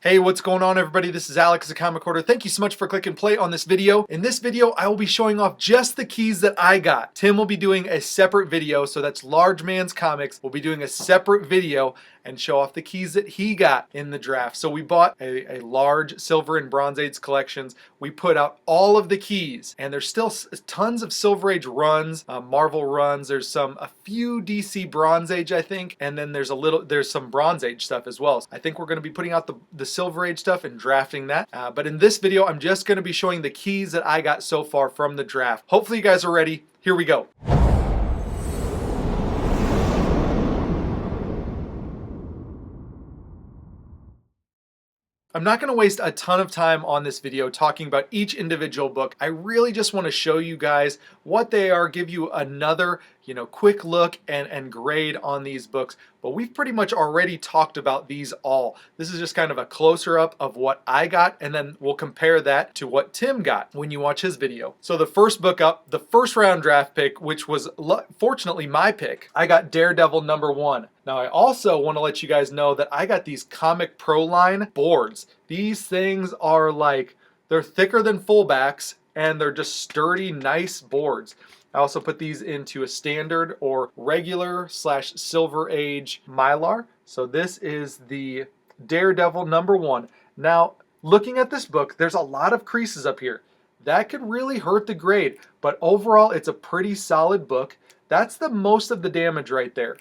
Hey, what's going on everybody? This is Alex, the Comic Hoarder. Thank you so much for clicking play on this video. In this video, I will be showing off just the keys that I got. Tim will be doing a separate video, so that's Large Man's Comics. We'll be doing a separate video and show off the keys that he got in the draft. So we bought a large Silver and Bronze Age collections. We put out all of the keys, and there's still tons of Silver Age runs, Marvel runs. There's a few DC Bronze Age, I think, and then there's some Bronze Age stuff as well. I think we're going to be putting out the Silver Age stuff and drafting that. But in this video, I'm just going to be showing the keys that I got so far from the draft. Hopefully you guys are ready. Here we go. I'm not going to waste a ton of time on this video talking about each individual book. I really just want to show you guys what they are, give you another, quick look and grade on these books. But we've pretty much already talked about these all. This is just kind of a closer up of what I got, and then we'll compare that to what Tim got when you watch his video. So the first book up, the first round draft pick, which was fortunately my pick, I got Daredevil #1. Now I also want to let you guys know that I got these Comic Pro Line boards. These things are they're thicker than fullbacks and they're just sturdy, nice boards. I also put these into a standard or regular / Silver Age Mylar. So this is the Daredevil #1. Now, looking at this book, there's a lot of creases up here. That could really hurt the grade, but overall it's a pretty solid book. That's the most of the damage right there.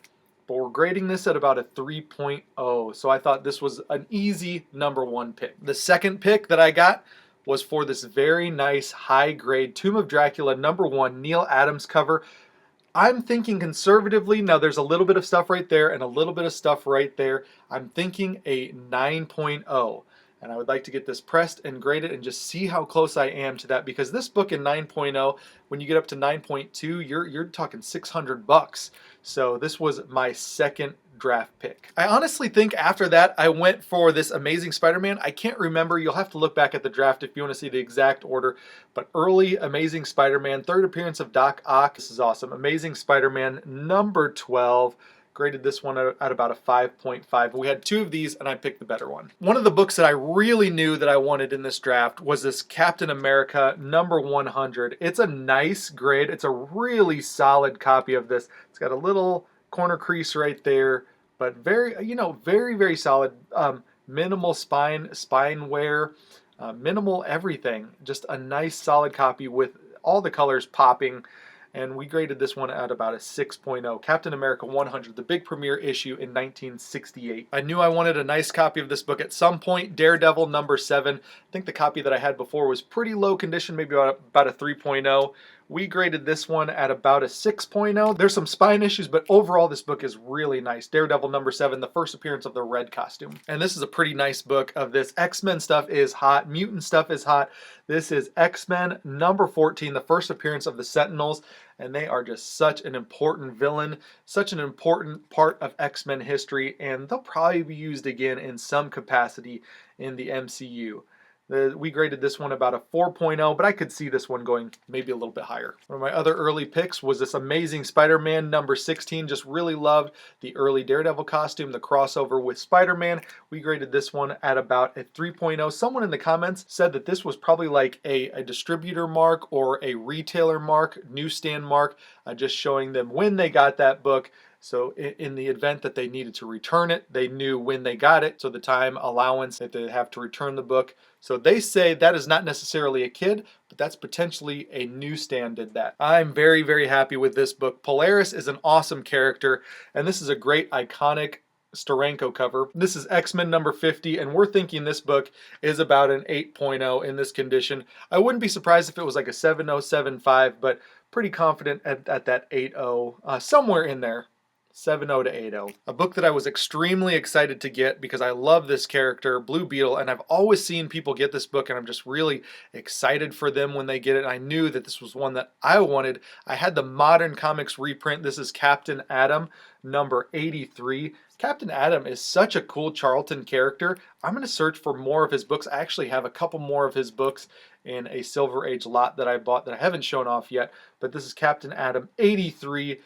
But we're grading this at about a 3.0, so I thought this was an easy #1 pick. The second pick that I got was for this very nice high grade Tomb of Dracula #1 Neil Adams cover. I'm thinking conservatively, now there's a little bit of stuff right there and a little bit of stuff right there. I'm thinking a 9.0. And I would like to get this pressed and graded and just see how close I am to that, because this book in 9.0, when you get up to 9.2, you're talking $600. So this was my second draft pick. I honestly think after that I went for this Amazing Spider-Man. I can't remember, you'll have to look back at the draft if you want to see the exact order, but early Amazing Spider-Man, third appearance of Doc Ock. This is awesome. Amazing Spider-Man #12. Graded this one at about a 5.5. We had two of these and I picked the better one. One of the books that I really knew that I wanted in this draft was this Captain America #100. It's a nice grade. It's a really solid copy of this. It's got a little corner crease right there, but very, very solid. Minimal spine wear, minimal everything. Just a nice solid copy with all the colors popping. And we graded this one at about a 6.0. Captain America 100, the big premiere issue in 1968. I knew I wanted a nice copy of this book at some point. Daredevil #7. I think the copy that I had before was pretty low condition, maybe about a 3.0. We graded this one at about a 6.0. There's some spine issues, but overall this book is really nice. Daredevil #7, the first appearance of the red costume. And this is a pretty nice book of this. X-Men stuff is hot. Mutant stuff is hot. This is X-Men #14, the first appearance of the Sentinels. And they are just such an important villain, such an important part of X-Men history, and they'll probably be used again in some capacity in the MCU. We graded this one about a 4.0, but I could see this one going maybe a little bit higher. One of my other early picks was this Amazing Spider-Man #16. Just really loved the early Daredevil costume, the crossover with Spider-Man. We graded this one at about a 3.0. Someone in the comments said that this was probably like a distributor mark or a retailer mark, newsstand mark, just showing them when they got that book. So in the event that they needed to return it, they knew when they got it, so the time allowance that they have to return the book. So they say that is not necessarily a kid, but that's potentially a newsstand did that. I'm very, very happy with this book. Polaris is an awesome character, and this is a great iconic Steranko cover. This is X-Men #50, and we're thinking this book is about an 8.0 in this condition. I wouldn't be surprised if it was like a 7.0, 7.5, but pretty confident at that 8.0, somewhere in there. 7.0 to 8.0. A book that I was extremely excited to get because I love this character, Blue Beetle, and I've always seen people get this book and I'm just really excited for them when they get it. I knew that this was one that I wanted. I had the Modern Comics reprint. This is Captain Atom #83. Captain Atom is such a cool Charlton character. I'm going to search for more of his books. I actually have a couple more of his books in a Silver Age lot that I bought that I haven't shown off yet. But this is Captain Atom 83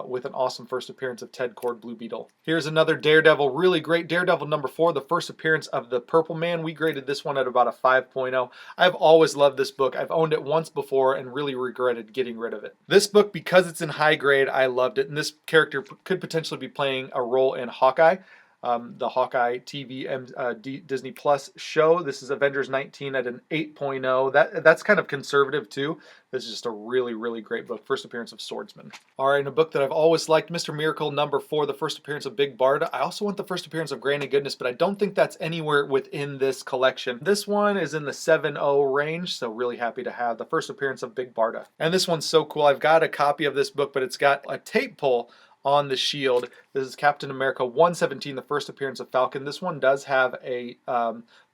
with an awesome first appearance of Ted Kord, Blue Beetle. Here's another Daredevil, really great. Daredevil number 4, the first appearance of the Purple Man. We graded this one at about a 5.0. I've always loved this book. I've owned it once before and really regretted getting rid of it. This book, because it's in high grade, I loved it. And this character could potentially be playing a role in Hawkeye. The Hawkeye TV Disney Plus show. This is Avengers 19 at an 8.0. That's kind of conservative too. This is just a really, really great book. First appearance of Swordsman. All right, and a book that I've always liked, Mr. Miracle number 4, the first appearance of Big Barda. I also want the first appearance of Granny Goodness, but I don't think that's anywhere within this collection. This one is in the 7.0 range, so really happy to have the first appearance of Big Barda. And this one's so cool. I've got a copy of this book, but it's got a tape pull on the shield. This is Captain America 117, the first appearance of Falcon. This one does have a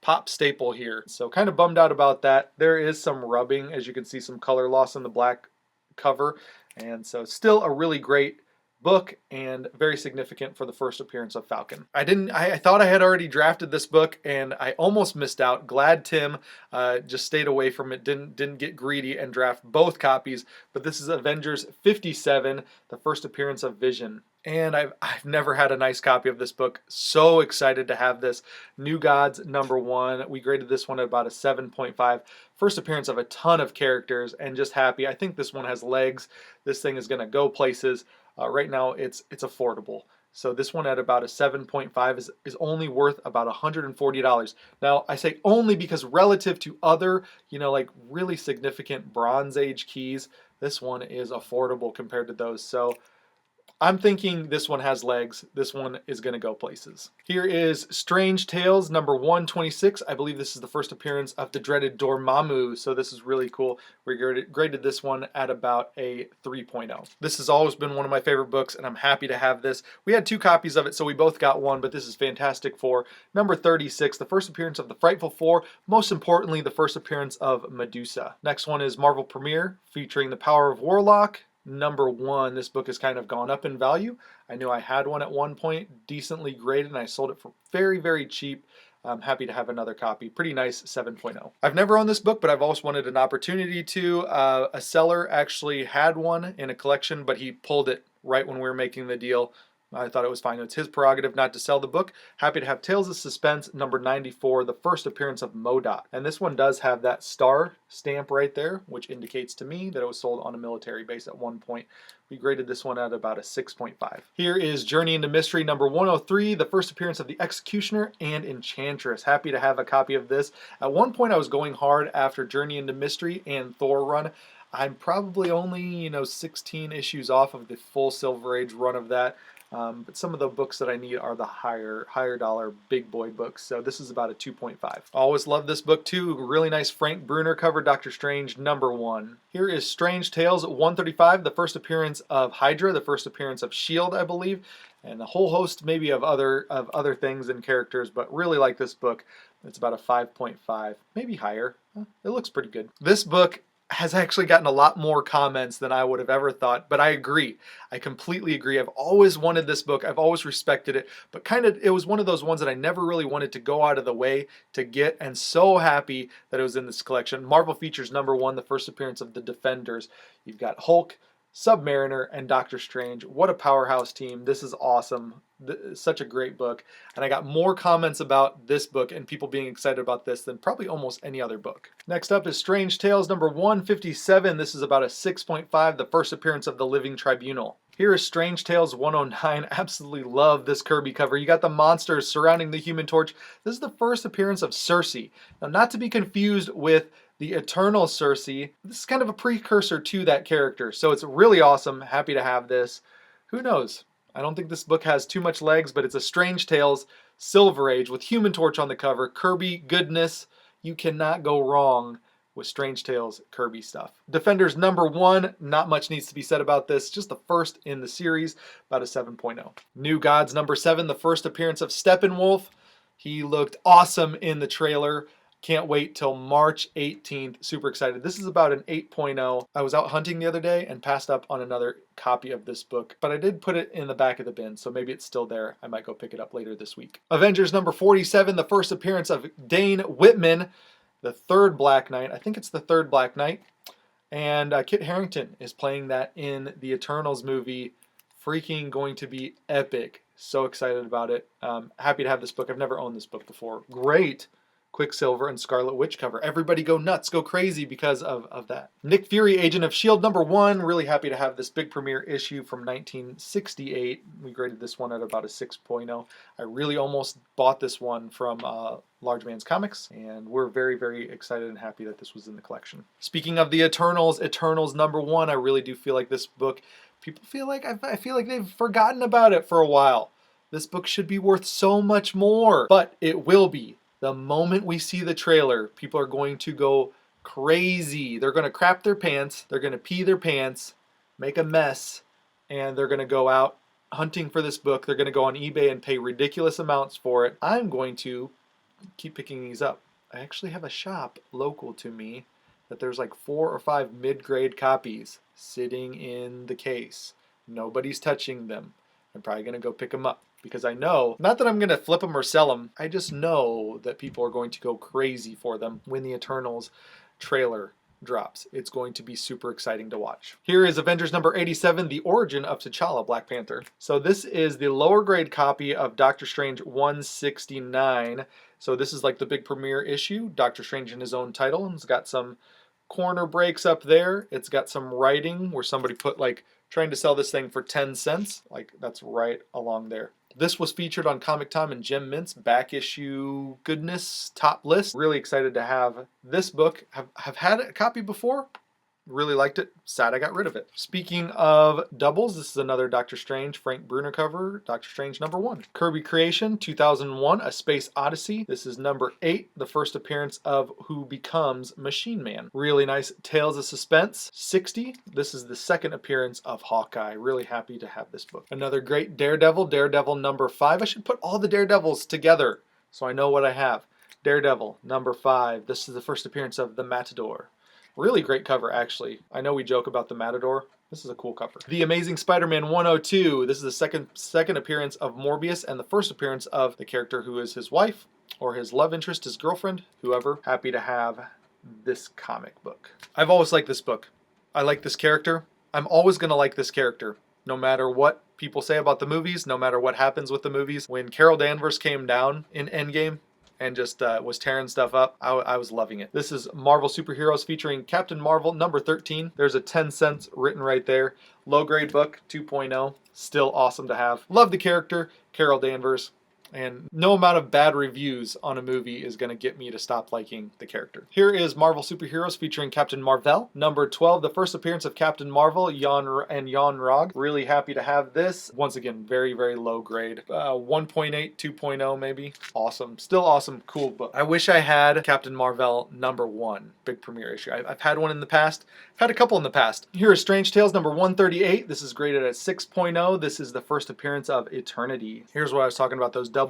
pop staple here, so kind of bummed out about that. There is some rubbing, as you can see, some color loss in the black cover, and so still a really great book and very significant for the first appearance of Falcon. I thought I had already drafted this book and I almost missed out. Glad Tim just stayed away from it, didn't get greedy and draft both copies, but this is Avengers 57, the first appearance of Vision. And I've never had a nice copy of this book. So excited to have this. New Gods number 1. We graded this one at about a 7.5. First appearance of a ton of characters and just happy. I think this one has legs. This thing is going to go places. Right now it's affordable. So this one at about a 7.5 is only worth about $140. Now I say only because relative to other, like really significant Bronze Age keys, this one is affordable compared to those. So I'm thinking this one has legs. This one is going to go places. Here is Strange Tales number 126. I believe this is the first appearance of the dreaded Dormammu, so this is really cool. We graded this one at about a 3.0. This has always been one of my favorite books, and I'm happy to have this. We had 2 copies of it, so we both got one, but this is Fantastic Four number 36, the first appearance of the Frightful Four, most importantly, the first appearance of Medusa. Next one is Marvel Premiere, featuring the Power of Warlock. Number 1, this book has kind of gone up in value. I knew I had one at one point, decently graded, and I sold it for very, very cheap. I'm happy to have another copy. Pretty nice 7.0. I've never owned this book, but I've always wanted an opportunity to. A seller actually had one in a collection, but he pulled it right when we were making the deal. I thought it was fine. It's his prerogative not to sell the book. Happy to have Tales of Suspense number 94, the first appearance of MODOK. And this one does have that star stamp right there, which indicates to me that it was sold on a military base at one point. We graded this one at about a 6.5. Here is Journey into Mystery number 103, the first appearance of the Executioner and Enchantress. Happy to have a copy of this. At one point I was going hard after Journey into Mystery and Thor run. I'm probably only, 16 issues off of the full Silver Age run of that. But some of the books that I need are the higher dollar big boy books. So this is about a 2.5. Always love this book too. Really nice Frank Bruner cover, Doctor Strange number 1. Here is Strange Tales 135, the first appearance of Hydra, the first appearance of S.H.I.E.L.D., I believe, and a whole host maybe of other things and characters, but really like this book. It's about a 5.5, maybe higher. It looks pretty good. This book has actually gotten a lot more comments than I would have ever thought, but I agree. I completely agree. I've always wanted this book. I've always respected it, but it was one of those ones that I never really wanted to go out of the way to get, and so happy that it was in this collection. Marvel Features number 1, the first appearance of the Defenders. You've got Hulk, Submariner, and Doctor Strange. What a powerhouse team. This is awesome. Such a great book. And I got more comments about this book and people being excited about this than probably almost any other book. Next up is Strange Tales number 157. This is about a 6.5, the first appearance of the Living Tribunal. Here is Strange Tales 109. Absolutely love this Kirby cover. You got the monsters surrounding the Human Torch. This is the first appearance of Cersei. Now, not to be confused with the Eternal Cersei. This is kind of a precursor to that character. So it's really awesome. Happy to have this. Who knows? I don't think this book has too much legs, but it's a Strange Tales Silver Age with Human Torch on the cover. Kirby goodness. You cannot go wrong with Strange Tales Kirby stuff. Defenders number 1. Not much needs to be said about this. Just the first in the series. About a 7.0. New Gods number 7. The first appearance of Steppenwolf. He looked awesome in the trailer. Can't wait till March 18th. Super excited. This is about an 8.0. I was out hunting the other day and passed up on another copy of this book, but I did put it in the back of the bin, so maybe it's still there. I might go pick it up later this week. Avengers number 47, the first appearance of Dane Whitman, the third Black Knight. I think it's the third Black Knight. And Kit Harington is playing that in the Eternals movie. Freaking going to be epic. So excited about it. Happy to have this book. I've never owned this book before. Great Quicksilver and Scarlet Witch cover. Everybody go nuts, go crazy because of that. Nick Fury, Agent of S.H.I.E.L.D. number 1. Really happy to have this big premiere issue from 1968. We graded this one at about a 6.0. I really almost bought this one from Large Man's Comics, and we're very, very excited and happy that this was in the collection. Speaking of the Eternals, Eternals number 1, I really do feel like this book, people feel like, I feel like they've forgotten about it for a while. This book should be worth so much more, but it will be. The moment we see the trailer, people are going to go crazy. They're going to crap their pants, they're going to pee their pants, make a mess, and they're going to go out hunting for this book. They're going to go on eBay and pay ridiculous amounts for it. I'm going to keep picking these up. I actually have a shop local to me that there's like 4 or 5 mid-grade copies sitting in the case. Nobody's touching them. I'm probably going to go pick them up because I know, not that I'm going to flip them or sell them, I just know that people are going to go crazy for them when the Eternals trailer drops. It's going to be super exciting to watch. Here is Avengers number 87, The Origin of T'Challa, Black Panther. So this is the lower grade copy of Doctor Strange 169. So this is like the big premiere issue. Doctor Strange in his own title, and it's got some corner breaks up there. It's got some writing where somebody put like trying to sell this thing for 10 cents. Like that's right along there. This was featured on Comic Time and Gem Mint's back issue goodness top list. Really excited to have this book. Have had a copy before. Really liked it. Sad I got rid of it. Speaking of doubles, this is another Doctor Strange Frank Bruner cover. Doctor Strange number 1. Kirby Creation 2001, A Space Odyssey. This is number 8, the first appearance of Who Becomes Machine Man. Really nice Tales of Suspense 60. This is the second appearance of Hawkeye. Really happy to have this book. Another great Daredevil, Daredevil number 5. I should put all the Daredevils together so I know what I have. Daredevil number 5. This is the first appearance of the Matador. Really great cover, actually. I know we joke about the Matador. This is a cool cover. The Amazing Spider-Man 102. This is the second appearance of Morbius and the first appearance of the character who is his wife or his love interest, his girlfriend, whoever. Happy to have this comic book. I've always liked this book. I like this character. I'm always going to like this character, no matter what people say about the movies, no matter what happens with the movies. When Carol Danvers came down in Endgame, and just was tearing stuff up, I was loving it. This is Marvel Superheroes featuring Captain Marvel number 13. There's a 10 cents written right there. Low grade book, 2.0. Still awesome to have. Love the character, Carol Danvers. And no amount of bad reviews on a movie is going to get me to stop liking the character. Here is Marvel Superheroes featuring Captain Marvel. Number 12, the first appearance of Captain Marvel, Jan Rog. Really happy to have this. Once again, very, very low grade. 1.8, 2.0 maybe. Awesome. Still awesome, cool book. I wish I had Captain Marvel number 1, big premiere issue. I've had one in the past. I've had a couple in the past. Here is Strange Tales number 138. This is graded at 6.0. This is the first appearance of Eternity. Here's what I was talking about, those doubles.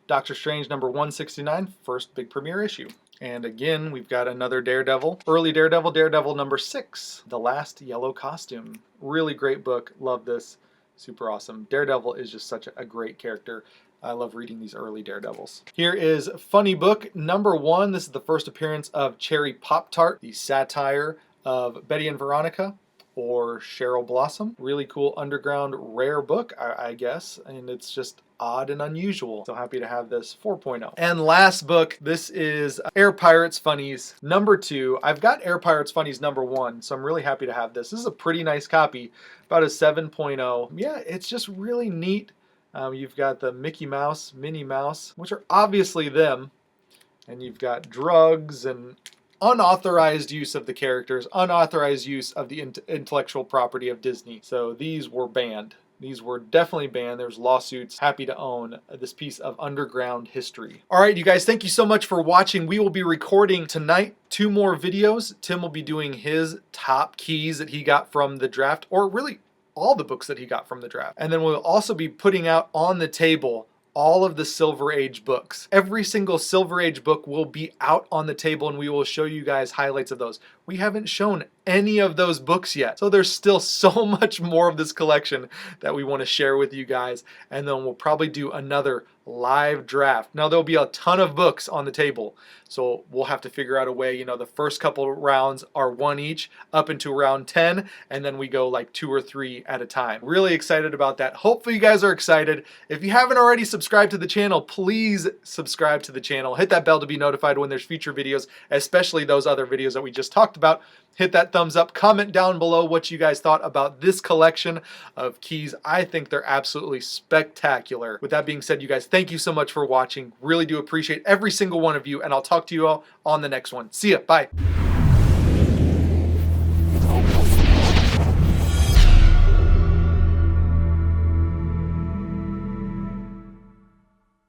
Doctor Strange number 169, first big premiere issue. And again, we've got another Daredevil. Early Daredevil, Daredevil number 6, The Last Yellow Costume. Really great book. Love this. Super awesome. Daredevil is just such a great character. I love reading these early Daredevils. Here is Funny Book number 1. This is the first appearance of Cherry Pop-Tart, the satire of Betty and Veronica, or Cheryl Blossom. Really cool underground rare book, I guess, and it's just odd and unusual. So happy to have this 4.0. And last book, this is Air Pirates Funnies number 2. I've got Air Pirates Funnies number 1, so I'm really happy to have this. This is a pretty nice copy, about a 7.0. Yeah, it's just really neat. You've got the Mickey Mouse, Minnie Mouse, which are obviously them, and you've got drugs and unauthorized use of the characters, unauthorized use of the intellectual property of Disney. So these were banned. These were definitely banned. There's lawsuits. Happy to own this piece of underground history. All right, you guys, thank you so much for watching. We will be recording tonight 2 more videos. Tim will be doing his top keys that he got from the draft, or really all the books that he got from the draft. And then we'll also be putting out on the table all of the Silver Age books. Every single Silver Age book will be out on the table and we will show you guys highlights of those. We haven't shown any of those books yet. So there's still so much more of this collection that we want to share with you guys. And then we'll probably do another live draft. Now there'll be a ton of books on the table. So we'll have to figure out a way, the first couple rounds are one each up into round 10, and then we go like 2 or 3 at a time. Really excited about that. Hopefully you guys are excited. If you haven't already subscribed to the channel, please subscribe to the channel. Hit that bell to be notified when there's future videos, especially those other videos that we just talked about. Hit that thumbs up. Comment down below what you guys thought about this collection of keys. I think they're absolutely spectacular. With that being said, you guys, thank you so much for watching. Really do appreciate every single one of you, and I'll talk to you all on the next one. See ya. Bye.